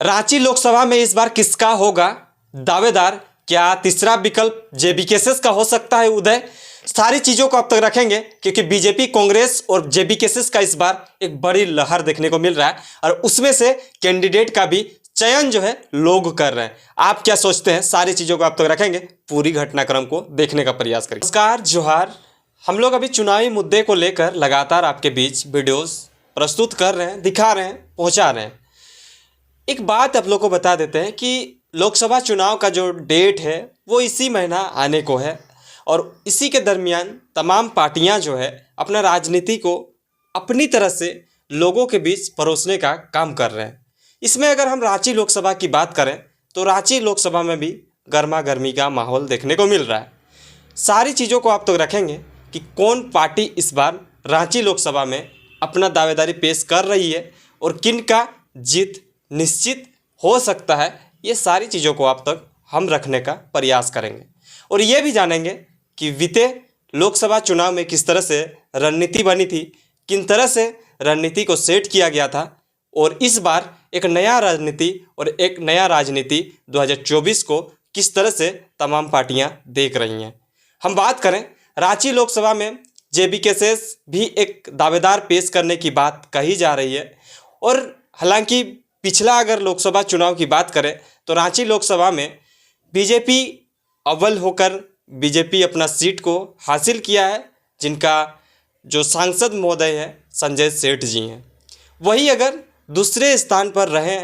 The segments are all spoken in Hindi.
रांची लोकसभा में इस बार किसका होगा दावेदार? क्या तीसरा विकल्प जेबीकेएस का हो सकता है उदय? सारी चीज़ों को अब तक रखेंगे क्योंकि बीजेपी, कांग्रेस और जेबीकेएस का इस बार एक बड़ी लहर देखने को मिल रहा है और उसमें से कैंडिडेट का भी चयन जो है लोग कर रहे हैं। आप क्या सोचते हैं? सारी चीज़ों को अब तक रखेंगे, पूरी घटनाक्रम को देखने का प्रयास करेंगे। नमस्कार, जोहार। हम लोग अभी चुनावी मुद्दे को लेकर लगातार आपके बीच वीडियोस प्रस्तुत कर रहे हैं, दिखा रहे हैं, पहुंचा रहे हैं। एक बात आप लोग को बता देते हैं कि लोकसभा चुनाव का जो डेट है वो इसी महीना आने को है और इसी के दरमियान तमाम पार्टियां जो है अपना राजनीति को अपनी तरह से लोगों के बीच परोसने का काम कर रहे हैं। इसमें अगर हम रांची लोकसभा की बात करें तो रांची लोकसभा में भी गर्मा गर्मी का माहौल देखने को मिल रहा है। सारी चीज़ों को आप तो रखेंगे कि कौन पार्टी इस बार रांची लोकसभा में अपना दावेदारी पेश कर रही है और किन का जीत निश्चित हो सकता है, ये सारी चीज़ों को आप तक हम रखने का प्रयास करेंगे और ये भी जानेंगे कि बीते लोकसभा चुनाव में किस तरह से रणनीति बनी थी, किन तरह से रणनीति को सेट किया गया था और इस बार एक नया राजनीति और एक नया राजनीति 2024 को किस तरह से तमाम पार्टियां देख रही हैं। हम बात करें रांची लोकसभा में जेबीकेएस भी एक दावेदार पेश करने की बात कही जा रही है और हालांकि पिछला अगर लोकसभा चुनाव की बात करें तो रांची लोकसभा में बीजेपी अव्वल होकर बीजेपी अपना सीट को हासिल किया है, जिनका जो सांसद महोदय हैं संजय सेठ जी हैं। वही अगर दूसरे स्थान पर रहे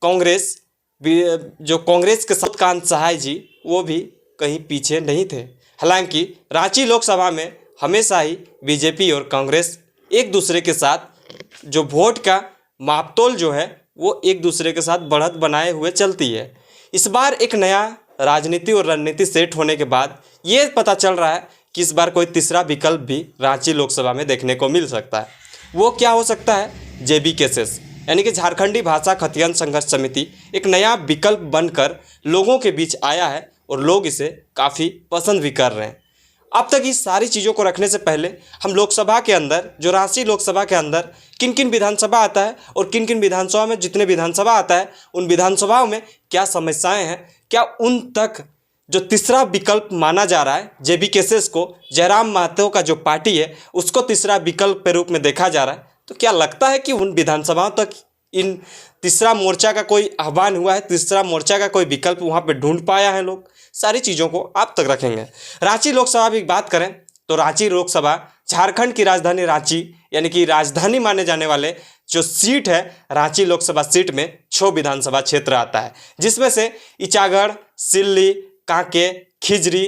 कांग्रेस, जो कांग्रेस के सत्यकांत सहाय जी, वो भी कहीं पीछे नहीं थे। हालांकि रांची लोकसभा में हमेशा ही बीजेपी और कांग्रेस एक दूसरे के साथ जो वोट का मापतोल जो है वो एक दूसरे के साथ बढ़त बनाए हुए चलती है। इस बार एक नया राजनीति और रणनीति सेट होने के बाद ये पता चल रहा है कि इस बार कोई तीसरा विकल्प भी रांची लोकसभा में देखने को मिल सकता है। वो क्या हो सकता है? जेबीकेएस यानी कि झारखंडी भाषा खतियन संघर्ष समिति एक नया विकल्प बनकर लोगों के बीच आया है और लोग इसे काफ़ी पसंद भी कर रहे हैं। अब तक इस सारी चीज़ों को रखने से पहले हम लोकसभा के अंदर, जो रांची लोकसभा के अंदर किन किन विधानसभा आता है और किन किन विधानसभा में जितने विधानसभा आता है उन विधानसभाओं में क्या समस्याएं हैं, क्या उन तक जो तीसरा विकल्प माना जा रहा है जेबीकेएस को, जयराम महतो का जो पार्टी है उसको तीसरा विकल्प के रूप में देखा जा रहा है, तो क्या लगता है कि उन विधानसभाओं तक इन तीसरा मोर्चा का कोई आह्वान हुआ है, तीसरा मोर्चा का कोई विकल्प वहाँ पे ढूंढ पाया है लोग? सारी चीज़ों को आप तक रखेंगे। रांची लोकसभा की बात करें तो रांची लोकसभा झारखंड की राजधानी रांची यानी कि राजधानी माने जाने वाले जो सीट है रांची लोकसभा सीट में 6 विधानसभा क्षेत्र आता है, जिसमें से इचागढ़, सिल्ली, कांके, खिजरी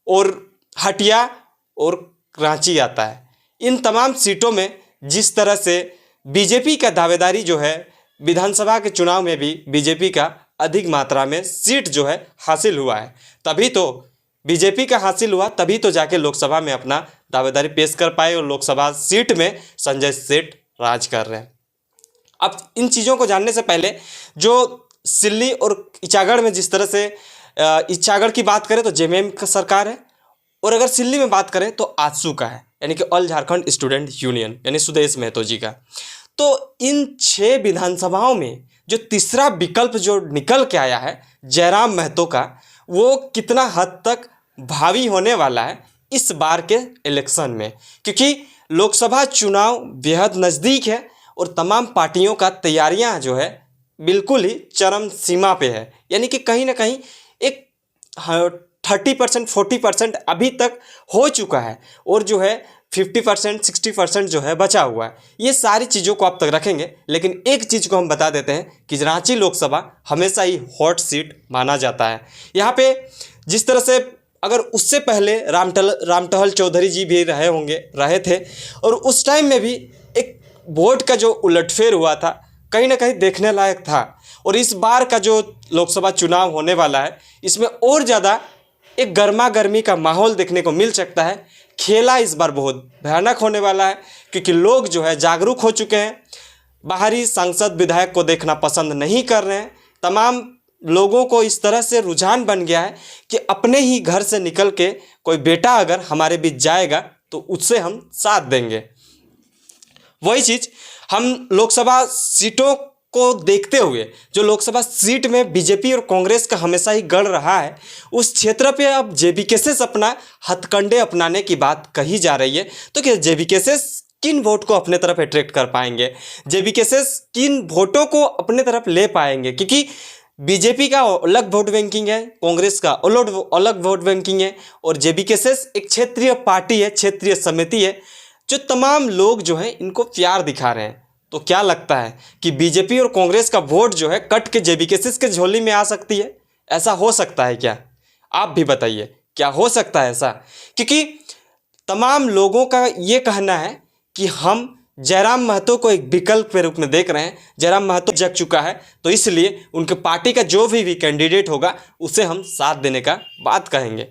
और हटिया और रांची आता है। इन तमाम सीटों में जिस तरह से बीजेपी का दावेदारी जो है, विधानसभा के चुनाव में भी बीजेपी का अधिक मात्रा में सीट जो है हासिल हुआ है, तभी तो बीजेपी का हासिल हुआ, तभी तो जाके लोकसभा में अपना दावेदारी पेश कर पाए और लोकसभा सीट में संजय सेठ राज कर रहे हैं। अब इन चीज़ों को जानने से पहले जो सिल्ली और इचागढ़ में जिस तरह से इचागढ़ की बात करें तो जेएमएम का सरकार है और अगर सिल्ली में बात करें तो आजसू का है यानी कि ऑल झारखंड स्टूडेंट यूनियन यानी सुदेश महतो जी का। तो इन 6 विधानसभाओं में जो तीसरा विकल्प जो निकल के आया है जयराम महतो का, वो कितना हद तक भावी होने वाला है इस बार के इलेक्शन में, क्योंकि लोकसभा चुनाव बेहद नज़दीक है और तमाम पार्टियों का तैयारियां जो है बिल्कुल ही चरम सीमा पे है। यानी कि कहीं ना कहीं एक 30% 40% अभी तक हो चुका है और जो है 50% 60% जो है बचा हुआ है। ये सारी चीज़ों को आप तक रखेंगे, लेकिन एक चीज़ को हम बता देते हैं कि रांची लोकसभा हमेशा ही हॉट सीट माना जाता है। यहाँ पे जिस तरह से अगर उससे पहले रामटहल चौधरी जी भी रहे थे और उस टाइम में भी एक वोट का जो उलटफेर हुआ था कहीं ना कहीं देखने लायक था और इस बार का जो लोकसभा चुनाव होने वाला है इसमें और ज़्यादा एक गर्मा गर्मी का माहौल देखने को मिल सकता है। खेला इस बार बहुत भयानक होने वाला है क्योंकि लोग जो है जागरूक हो चुके हैं, बाहरी सांसद विधायक को देखना पसंद नहीं कर रहे हैं। तमाम लोगों को इस तरह से रुझान बन गया है कि अपने ही घर से निकल के कोई बेटा अगर हमारे बीच जाएगा तो उससे हम साथ देंगे। वही चीज़ हम लोकसभा सीटों को देखते हुए जो लोकसभा सीट में बीजेपी और कांग्रेस का हमेशा ही गढ़ रहा है, उस क्षेत्र पे अब जेबीकेसेस अपना हथकंडे अपनाने की बात कही जा रही है। तो क्या जेबीकेसेस किन वोट को अपने तरफ अट्रैक्ट कर पाएंगे, जेबीकेसेस किन वोटों को अपने तरफ ले पाएंगे? क्योंकि बीजेपी का अलग वोट बैंकिंग है, कांग्रेस का अलग वोट बैंकिंग है, और जेबीकेसेस एक क्षेत्रीय पार्टी है, क्षेत्रीय समिति है, जो तमाम लोग जो है इनको प्यार दिखा रहे हैं। तो क्या लगता है कि बीजेपी और कांग्रेस का वोट जो है कट के जेबीकेसेस के झोली में आ सकती है? ऐसा हो सकता है क्या? आप भी बताइए, क्या हो सकता है ऐसा? क्योंकि तमाम लोगों का ये कहना है कि हम जयराम महतो को एक विकल्प के रूप में देख रहे हैं। जयराम महतो जग चुका है, तो इसलिए उनके पार्टी का जो भी कैंडिडेट होगा उसे हम साथ देने का बात कहेंगे।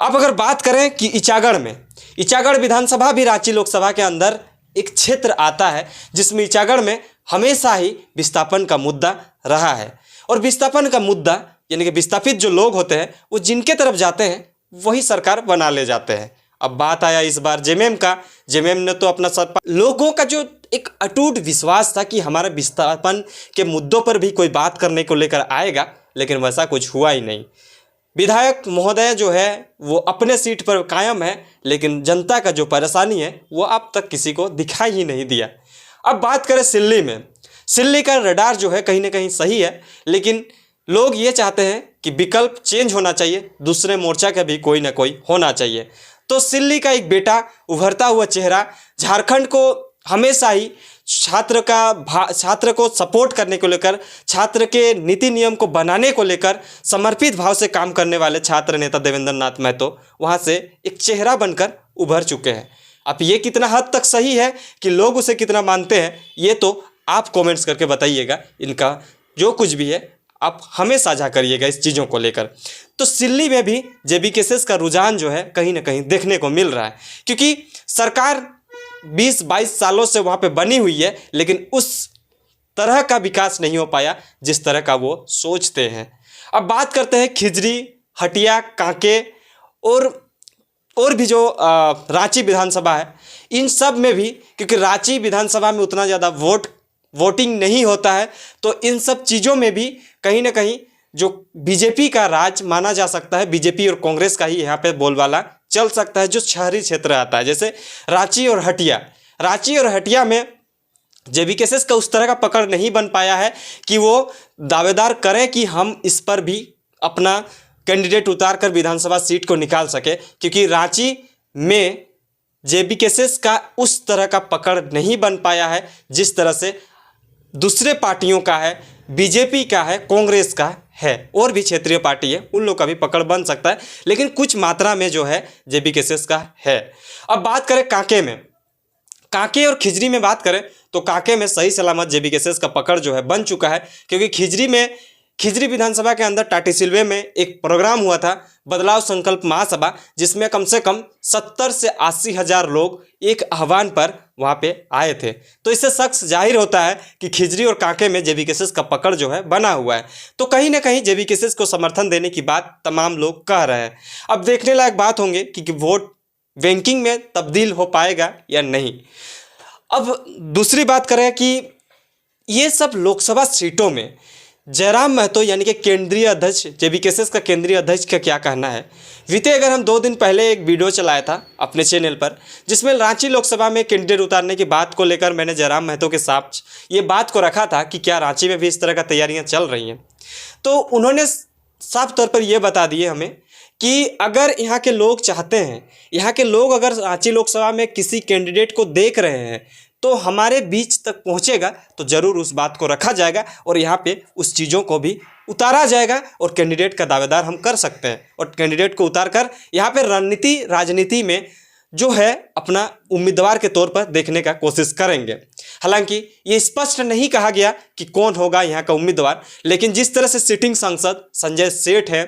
अब अगर बात करें कि इचागढ़ विधानसभा भी रांची लोकसभा के अंदर एक क्षेत्र आता है, जिसमें इचागढ़ में हमेशा ही विस्थापन का मुद्दा रहा है। और विस्थापन का मुद्दा यानी कि विस्थापित जो लोग होते हैं वो जिनके तरफ जाते हैं वही सरकार बना ले जाते हैं। अब बात आया इस बार जेएमएम का। जेएमएम ने तो अपना लोगों का जो एक अटूट विश्वास था कि हमारे विस्थापन के मुद्दों पर भी कोई बात करने को लेकर आएगा, लेकिन वैसा कुछ हुआ ही नहीं। विधायक महोदय जो है वो अपने सीट पर कायम है, लेकिन जनता का जो परेशानी है वो अब तक किसी को दिखाई ही नहीं दिया। अब बात करें सिल्ली में, सिल्ली का रडार जो है कहीं ना कहीं सही है, लेकिन लोग ये चाहते हैं कि विकल्प चेंज होना चाहिए, दूसरे मोर्चा का भी कोई ना कोई होना चाहिए। तो सिल्ली का एक बेटा, उभरता हुआ चेहरा, झारखंड को हमेशा ही छात्र को सपोर्ट करने को लेकर, छात्र के नीति नियम को बनाने को लेकर समर्पित भाव से काम करने वाले छात्र नेता देवेंद्र नाथ महतो वहाँ से एक चेहरा बनकर उभर चुके हैं। अब ये कितना हद तक सही है कि लोग उसे कितना मानते हैं, ये तो आप कमेंट्स करके बताइएगा। इनका जो कुछ भी है आप हमें साझा करिएगा इस चीज़ों को लेकर। तो सिल्ली में भी जेबीकेसेस का रुझान जो है कहीं ना कहीं देखने को मिल रहा है, क्योंकि सरकार 20-22 सालों से वहाँ पे बनी हुई है, लेकिन उस तरह का विकास नहीं हो पाया जिस तरह का वो सोचते हैं। अब बात करते हैं खिजरी, हटिया, कांके और भी जो रांची विधानसभा है, इन सब में भी, क्योंकि रांची विधानसभा में उतना ज़्यादा वोटिंग नहीं होता है, तो इन सब चीज़ों में भी कहीं ना कहीं जो बीजेपी का राज माना जा सकता है, बीजेपी और कांग्रेस का ही यहाँ पे बोलबाला चल सकता है। जो शहरी क्षेत्र आता है, जैसे रांची और हटिया में जेबीकेसेस का उस तरह का पकड़ नहीं बन पाया है कि वो दावेदार करें कि हम इस पर भी अपना कैंडिडेट उतार कर विधानसभा सीट को निकाल सके, क्योंकि रांची में जेबीकेसेस का उस तरह का पकड़ नहीं बन पाया है जिस तरह से दूसरे पार्टियों का है, बीजेपी का है, कांग्रेस का है, और भी क्षेत्रीय पार्टी है, उन लोग का भी पकड़ बन सकता है, लेकिन कुछ मात्रा में जो है जेबीकेसेस का है। अब बात करें कांके और खिजरी में बात करें तो कांके में सही सलामत जेबीकेसेस का पकड़ जो है बन चुका है, क्योंकि खिजरी विधानसभा के अंदर टाटीसिलवे में एक प्रोग्राम हुआ था, बदलाव संकल्प महासभा, जिसमें कम से कम 70 से 80 हज़ार लोग एक आह्वान पर वहाँ पे आए थे। तो इससे शख्स जाहिर होता है कि खिजरी और कांके में जेबीकेसेस का पकड़ जो है बना हुआ है। तो कहीं ना कहीं जेबीकेसेस को समर्थन देने की बात तमाम लोग कह रहे हैं। अब देखने लायक बात होंगे कि वोट बैंकिंग में तब्दील हो पाएगा या नहीं। अब दूसरी बात करें कि ये सब लोकसभा सीटों में जयराम महतो यानी कि केंद्रीय अध्यक्ष, जेबीकेसेस का केंद्रीय अध्यक्ष का क्या कहना है। अगर हम 2 दिन पहले एक वीडियो चलाया था अपने चैनल पर, जिसमें रांची लोकसभा में कैंडिडेट उतारने की बात को लेकर मैंने जयराम महतो के साथ ये बात को रखा था कि क्या रांची में भी इस तरह का तैयारियां चल रही हैं। तो उन्होंने साफ तौर पर यह बता दिए हमें कि अगर यहाँ के लोग चाहते हैं, यहाँ के लोग अगर रांची लोकसभा में किसी कैंडिडेट को देख रहे हैं तो हमारे बीच तक पहुँचेगा तो ज़रूर उस बात को रखा जाएगा और यहाँ पे उस चीज़ों को भी उतारा जाएगा और कैंडिडेट का दावेदार हम कर सकते हैं, और कैंडिडेट को उतार कर यहाँ पे राजनीति में जो है अपना उम्मीदवार के तौर पर देखने का कोशिश करेंगे। हालांकि ये स्पष्ट नहीं कहा गया कि कौन होगा यहाँ का उम्मीदवार, लेकिन जिस तरह से सिटिंग सांसद संजय सेठ है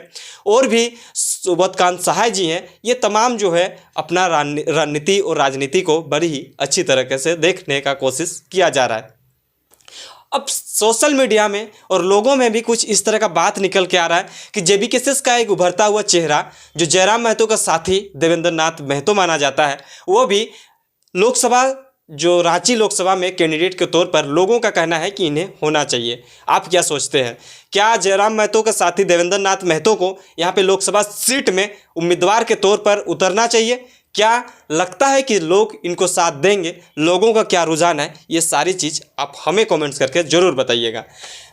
और भी सुबोधकांत सहाय जी हैं, ये तमाम जो है अपना रणनीति और राजनीति को बड़ी ही अच्छी तरीके से देखने का कोशिश किया जा रहा है। अब सोशल मीडिया में और लोगों में भी कुछ इस तरह का बात निकल के आ रहा है कि जेबीकेसेस का एक उभरता हुआ चेहरा जो जयराम महतो का साथी देवेंद्र नाथ महतो माना जाता है, वो भी लोकसभा जो रांची लोकसभा में कैंडिडेट के तौर पर लोगों का कहना है कि इन्हें होना चाहिए। आप क्या सोचते हैं? क्या जयराम महतो के साथी देवेंद्र नाथ महतो को यहाँ पे लोकसभा सीट में उम्मीदवार के तौर पर उतरना चाहिए? क्या लगता है कि लोग इनको साथ देंगे? लोगों का क्या रुझान है? ये सारी चीज़ आप हमें कमेंट्स करके ज़रूर बताइएगा।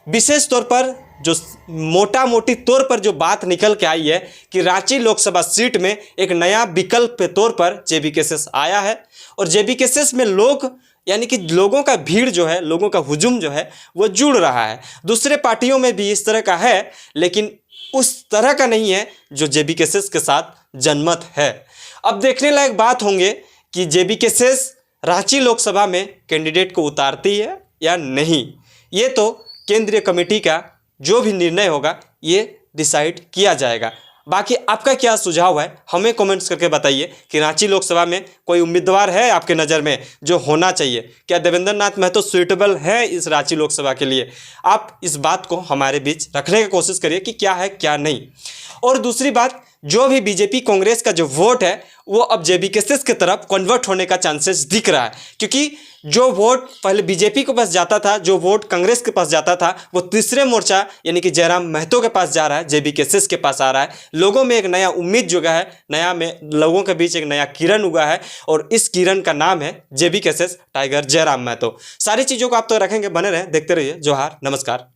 विशेष तौर पर जो मोटा मोटी तौर पर जो बात निकल के आई है कि रांची लोकसभा सीट में एक नया विकल्प के तौर पर जेबीकेएस आया है और जेबीकेएस में लोग यानी कि लोगों का भीड़ जो है, लोगों का हुजूम जो है वो जुड़ रहा है। दूसरे पार्टियों में भी इस तरह का है, लेकिन उस तरह का नहीं है जो जेबीकेएस के साथ जनमत है। अब देखने लायक बात होंगे कि जेबीकेएस रांची लोकसभा में कैंडिडेट को उतारती है या नहीं। ये तो केंद्रीय कमेटी का जो भी निर्णय होगा ये डिसाइड किया जाएगा। बाकी आपका क्या सुझाव है हमें कमेंट्स करके बताइए कि रांची लोकसभा में कोई उम्मीदवार है आपके नज़र में जो होना चाहिए? क्या देवेंद्र नाथ महतो सुइटेबल है इस रांची लोकसभा के लिए? आप इस बात को हमारे बीच रखने की कोशिश करिए कि क्या है क्या नहीं। और दूसरी बात, जो भी बीजेपी कांग्रेस का जो वोट है वो अब जेबीकेएस की तरफ कन्वर्ट होने का चांसेस दिख रहा है, क्योंकि जो वोट पहले बीजेपी के पास जाता था, जो वोट कांग्रेस के पास जाता था, वो तीसरे मोर्चा यानी कि जयराम महतो के पास जा रहा है, जेबीकेएस के पास आ रहा है। लोगों में एक नया उम्मीद जुगा है, नया में लोगों के बीच एक नया किरण उगा है और इस किरण का नाम है जेबीकेएस टाइगर जयराम महतो। सारी चीज़ों को आप तो रखेंगे, बने रहें, देखते रहिए। जोहार, नमस्कार।